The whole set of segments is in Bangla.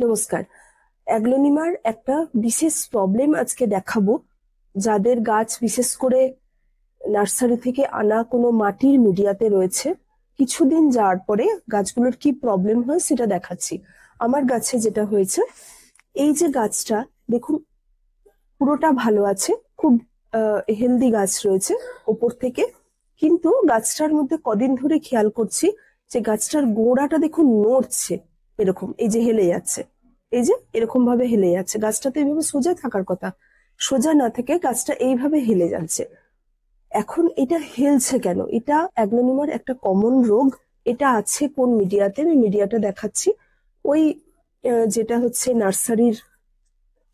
নমস্কার। অ্যাগ্লোনিমার একটা বিশেষ প্রবলেম আজকে দেখাবো। যাদের গাছ বিশেষ করে নার্সারি থেকে আনা কোনো মাটির মিডিয়াতে রয়েছে, কিছুদিন যাওয়ার পরে গাছগুলোর কি প্রবলেম হয় সেটা দেখাচ্ছি। আমার গাছে যেটা হয়েছে, এই যে গাছটা দেখুন, পুরোটা ভালো আছে, খুব হেলদি গাছ রয়েছে ওপর থেকে, কিন্তু গাছটার মধ্যে কদিন ধরে খেয়াল করছি যে গাছটার গোড়াটা দেখুন নড়ছে, এরকম এই যে হেলে যাচ্ছে, এই যে এরকম ভাবে হেলে যাচ্ছে। গাছটা তো এইভাবে সোজা থাকার কথা, সোজা না থেকে গাছটা এইভাবে হেলে যাচ্ছে। এখন এটা হেলছে কেন? এটা অ্যাগ্লোনিমার একটা কমন রোগ। এটা আছে কোন মিডিয়াতে, আমি মিডিয়াটা দেখাচ্ছি। ওই যেটা হচ্ছে নার্সারির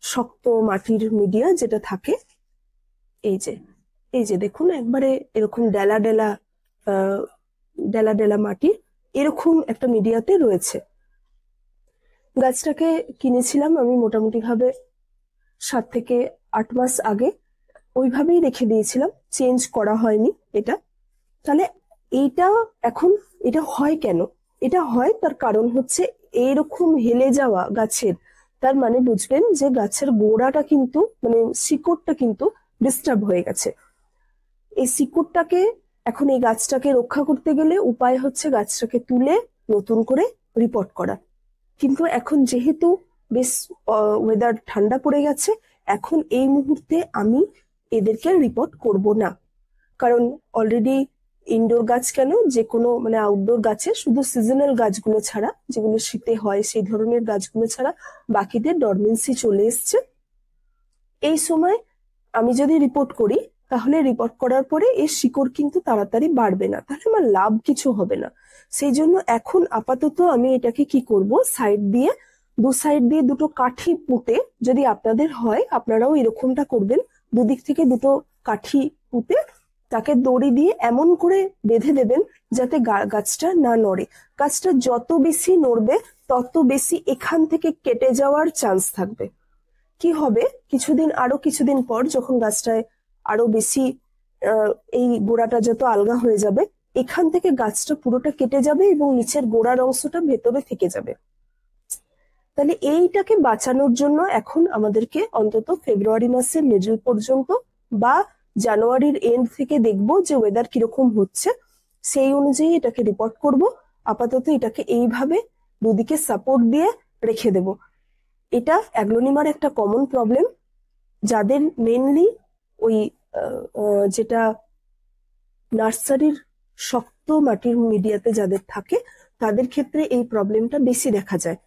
শক্ত মাটির মিডিয়া যেটা থাকে, এই যে এই যে দেখুন একবারে এরকম ডেলা ডেলা ডেলা ডেলা মাটি, এরকম একটা মিডিয়াতে রয়েছে। গাছটাকে কিনেছিলাম আমি মোটামুটি ভাবে 7 থেকে 8 মাস আগে, ওইভাবেই রেখে দিয়েছিলাম, চেঞ্জ করা হয়নি এটা। তাহলে এইটা এখন এটা হয় কেন? এটা হয় তার কারণ হচ্ছে এইরকম হেলে যাওয়া গাছের, তার মানে বুঝবেন যে গাছের গোড়াটা কিন্তু মানে শিকড়টা কিন্তু ডিস্টার্ব হয়ে গেছে। এই শিকড়টাকে এখন এই গাছটাকে রক্ষা করতে গেলে উপায় হচ্ছে গাছটাকে তুলে নতুন করে রিপোর্ট করা। কিন্তু এখন যেহেতু বেশ ওয়েদার ঠান্ডা পড়ে গেছে, এখন এই মুহূর্তে আমি এদেরকে রিপোর্ট করব না। কারণ অলরেডি ইনডোর গাছ কেন, যে কোনো মানে আউটডোর গাছে শুধু সিজনাল গাছগুলো ছাড়া, যেগুলো শীতে হয় সেই ধরনের গাছগুলো ছাড়া বাকিদের ডরমেন্সি চলে এসছে। এই সময় আমি যদি রিপোর্ট করি, তাহলে রিপোর্ট করার পরে এর শিকড় কিন্তু তাড়াতাড়ি বাড়বে না, তাহলে আমার লাভ কিছু হবে না। সেই জন্য এখন আপাতত আমি এটাকে কি করব, সাইড দিয়ে দু সাইড দিয়ে দুটো কাঠি পুঁতে, যদি আপনাদের হয় আপনারাও এরকমটা করবেন, দুদিক থেকে দুটো কাঠি পুঁতে তাকে দড়ি দিয়ে এমন করে বেঁধে দেবেন যাতে গাছটা না নড়ে। গাছটা যত বেশি নড়বে তত বেশি এখান থেকে কেটে যাওয়ার চান্স থাকবে। কি হবে, আরো কিছুদিন পর যখন গাছটায় আরো বেশি আহ, এই গোড়াটা যত আলগা হয়ে যাবে, এখান থেকে গাছটা পুরোটা কেটে যাবে এবং নিচের গোড়ার অংশটা ভেতরে থেকে যাবে। তাহলে এইটাকে বাঁচানোর জন্য এখন আমাদেরকে অন্তত ফেব্রুয়ারি মাসের মিডল পর্যন্ত বা জানুয়ারির এন্ড থেকে দেখবো যে ওয়েদার কিরকম হচ্ছে, সেই অনুযায়ী এটাকে রিপোর্ট করব। আপাতত এটাকে এইভাবে দুদিকে সাপোর্ট দিয়ে রেখে দেব। এটা অ্যাগ্লোনিমার একটা কমন প্রবলেম, যাদের মেনলি ওই যেটা নার্সারির শক্ত মাটির মিডিয়াতে যাদের থাকে, তাদের ক্ষেত্রে এই প্রবলেমটা বেশি দেখা যায়।